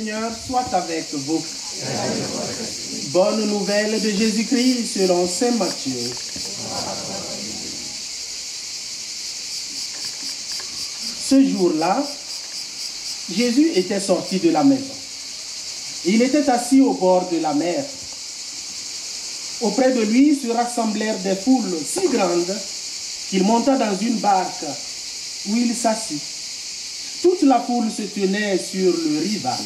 Seigneur soit avec vous. Bonne nouvelle de Jésus-Christ selon saint Matthieu. Ce jour-là, Jésus était sorti de la maison. Il était assis au bord de la mer. Auprès de lui se rassemblèrent des foules si grandes qu'il monta dans une barque où il s'assit. Toute la foule se tenait sur le rivage.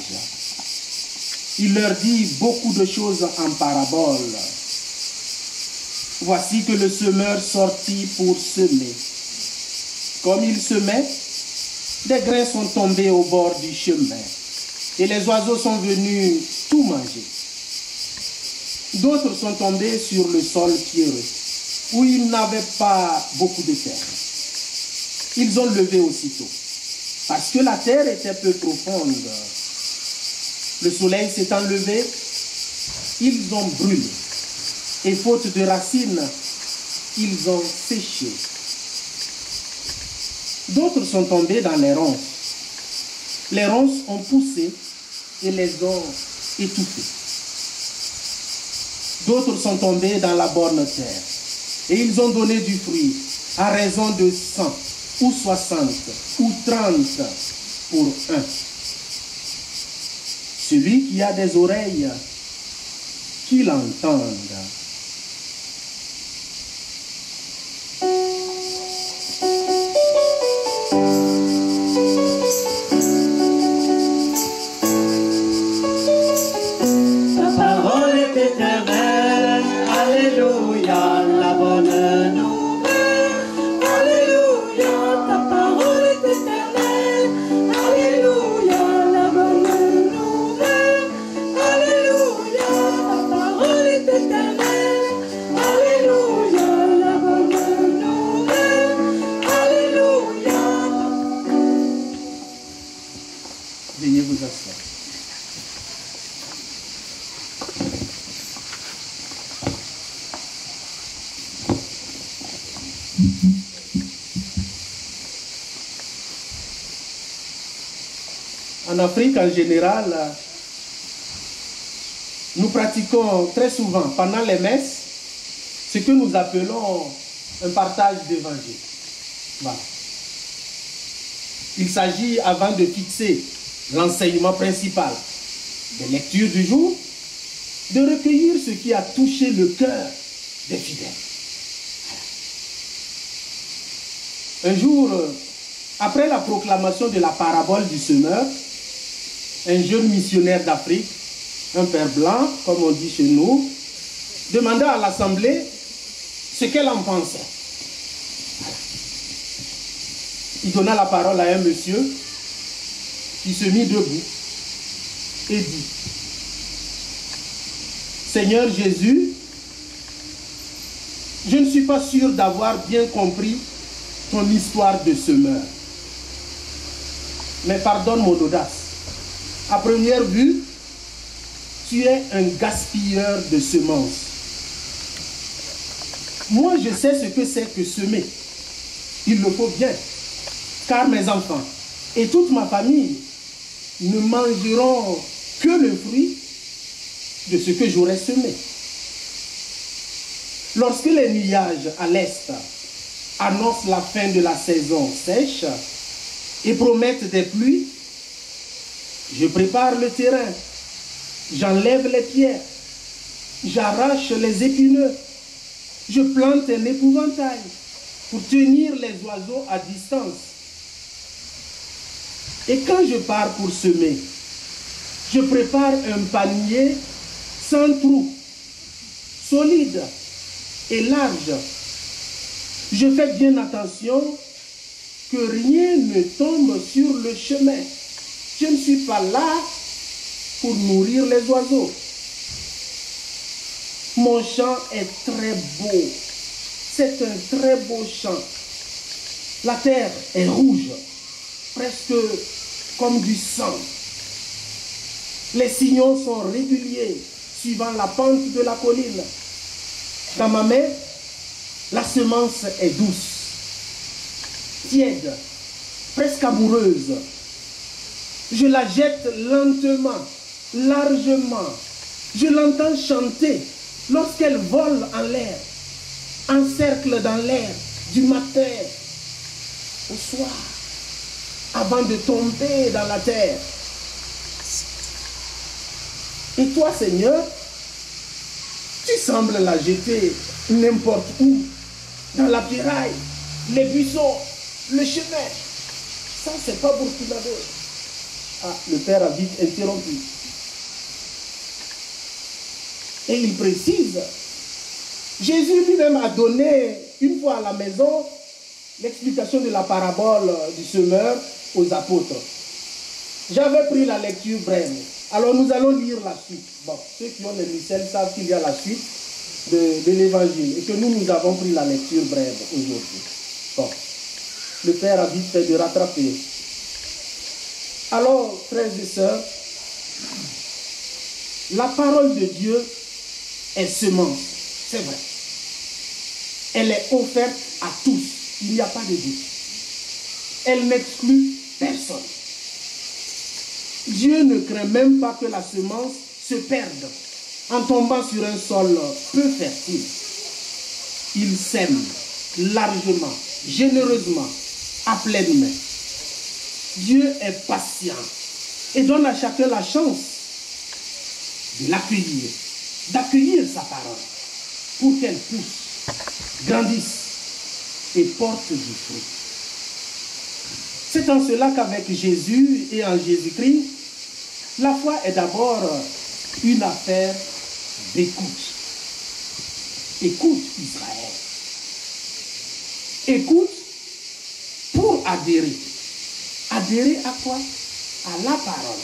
Il leur dit beaucoup de choses en parabole. Voici que le semeur sortit pour semer. Comme il semait, des grains sont tombés au bord du chemin et les oiseaux sont venus tout manger. D'autres sont tombés sur le sol pierreux où il n'avait pas beaucoup de terre. Ils ont levé aussitôt parce que la terre était peu profonde. Le soleil s'étant levé, ils ont brûlé et faute de racines, ils ont séché. D'autres sont tombés dans les ronces. Les ronces ont poussé et les ont étouffés. D'autres sont tombés dans la bonne terre et ils ont donné du fruit à raison de 100 ou 60 ou 30 pour un. Celui qui a des oreilles, qu'il entende. En Afrique en général, nous pratiquons très souvent pendant les messes ce que nous appelons un partage d'évangile. Voilà. Il s'agit, avant de fixer l'enseignement principal des lectures du jour, de recueillir ce qui a touché le cœur des fidèles. Un jour, après la proclamation de la parabole du semeur, un jeune missionnaire d'Afrique, un père blanc, comme on dit chez nous, demanda à l'assemblée ce qu'elle en pensait. Il donna la parole à un monsieur qui se mit debout et dit: Seigneur Jésus, je ne suis pas sûr d'avoir bien compris ton histoire de semeur. Mais pardonne mon audace. À première vue, tu es un gaspilleur de semences. Moi, je sais ce que c'est que semer. Il le faut bien, car mes enfants et toute ma famille ne mangeront que le fruit de ce que j'aurai semé. Lorsque les nuages à l'est annoncent la fin de la saison sèche et promettent des pluies, je prépare le terrain, j'enlève les pierres, j'arrache les épineux, je plante un épouvantail pour tenir les oiseaux à distance. Et quand je pars pour semer, je prépare un panier sans trou, solide et large. Je fais bien attention que rien ne tombe sur le chemin. Je ne suis pas là pour nourrir les oiseaux. Mon champ est très beau. C'est un très beau champ. La terre est rouge, presque comme du sang. Les sillons sont réguliers, suivant la pente de la colline. Dans ma main, la semence est douce, tiède, presque amoureuse. Je la jette lentement, largement. Je l'entends chanter lorsqu'elle vole en l'air, en cercle dans l'air, du matin au soir, avant de tomber dans la terre. Et toi, Seigneur, tu sembles la jeter n'importe où, dans la piraille, les buissons, le chemin. Ça, c'est pas burkinabé. Ah, le Père a vite interrompu. Et il précise, Jésus lui-même a donné une fois à la maison l'explication de la parabole du semeur aux apôtres. J'avais pris la lecture brève. Alors nous allons lire la suite. Bon, ceux qui ont les missels savent qu'il y a la suite de l'évangile et que nous avons pris la lecture brève aujourd'hui. Bon, le Père a vite fait de rattraper. Alors, frères et sœurs, la parole de Dieu est semence, c'est vrai. Elle est offerte à tous, il n'y a pas de doute. Elle n'exclut personne. Dieu ne craint même pas que la semence se perde en tombant sur un sol peu fertile. Il sème largement, généreusement, à pleine main. Dieu est patient et donne à chacun la chance de l'accueillir, d'accueillir sa parole pour qu'elle pousse, grandisse et porte du fruit. C'est en cela qu'avec Jésus et en Jésus-Christ, la foi est d'abord une affaire d'écoute. Écoute Israël. Écoute pour adhérer. Adhérer à quoi? À la parole.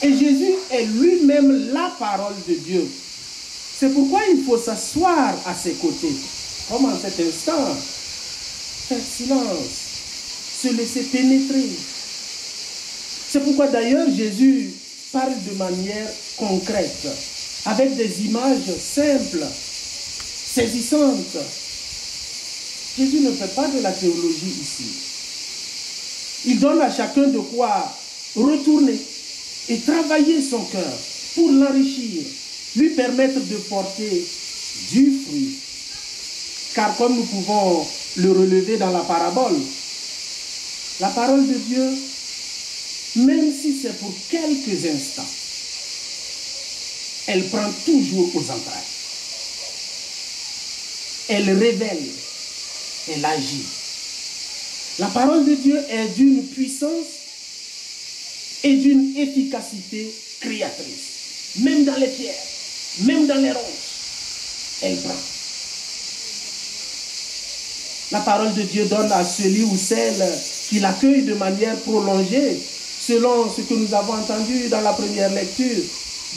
Et Jésus est lui-même la parole de Dieu. C'est pourquoi il faut s'asseoir à ses côtés. Comme en cet instant, faire silence, se laisser pénétrer. C'est pourquoi d'ailleurs Jésus parle de manière concrète, avec des images simples, saisissantes. Jésus ne fait pas de la théologie ici. Il donne à chacun de quoi retourner et travailler son cœur pour l'enrichir, lui permettre de porter du fruit. Car comme nous pouvons le relever dans la parabole, la parole de Dieu, même si c'est pour quelques instants, elle prend toujours aux entrailles. Elle révèle, elle agit. La parole de Dieu est d'une puissance et d'une efficacité créatrice. Même dans les pierres, même dans les roches, elle prend. La parole de Dieu donne à celui ou celle qui l'accueille de manière prolongée, selon ce que nous avons entendu dans la première lecture,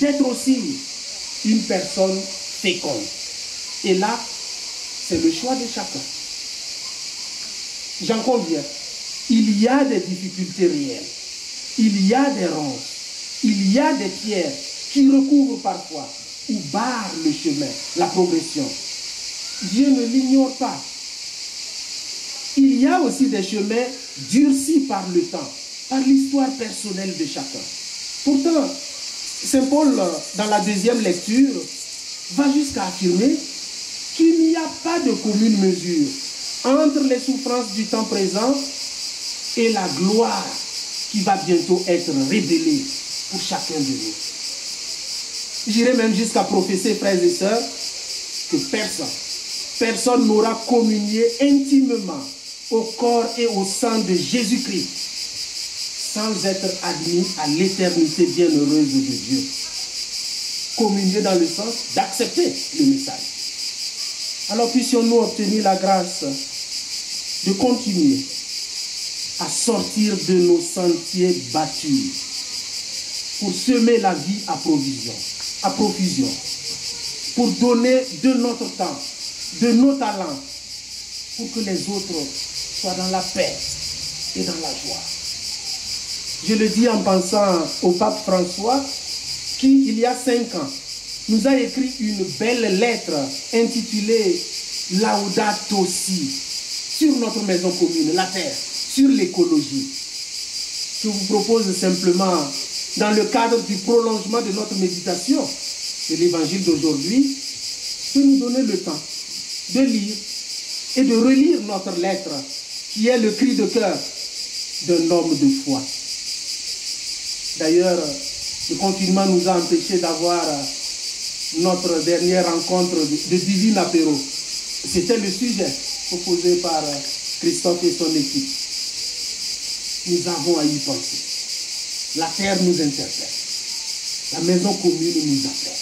d'être aussi une personne féconde. Et là, c'est le choix de chacun. J'en conviens, il y a des difficultés réelles, il y a des ronces, il y a des pierres qui recouvrent parfois ou barrent le chemin, la progression. Dieu ne l'ignore pas. Il y a aussi des chemins durcis par le temps, par l'histoire personnelle de chacun. Pourtant, Saint Paul, dans la deuxième lecture, va jusqu'à affirmer qu'il n'y a pas de commune mesure entre les souffrances du temps présent et la gloire qui va bientôt être révélée pour chacun de nous. J'irai même jusqu'à professer, frères et sœurs, que personne n'aura communié intimement au corps et au sang de Jésus-Christ sans être admis à l'éternité bienheureuse de Dieu. Communier dans le sens d'accepter le message. Alors puissions-nous obtenir la grâce de continuer à sortir de nos sentiers battus pour semer la vie à profusion, pour donner de notre temps, de nos talents, pour que les autres soient dans la paix et dans la joie. Je le dis en pensant au pape François, qui, il y a 5 ans, nous a écrit une belle lettre intitulée Laudato Si, sur notre maison commune, la terre, sur l'écologie. je vous propose simplement, dans le cadre du prolongement de notre méditation de l'évangile d'aujourd'hui, de nous donner le temps de lire et de relire notre lettre, qui est le cri de cœur d'un homme de foi. D'ailleurs, le confinement nous a empêchés d'avoir notre dernière rencontre de divin apéro. C'était le sujet proposé par Christophe et son équipe. Nous avons à y penser. La terre nous interpelle. La maison commune nous appelle.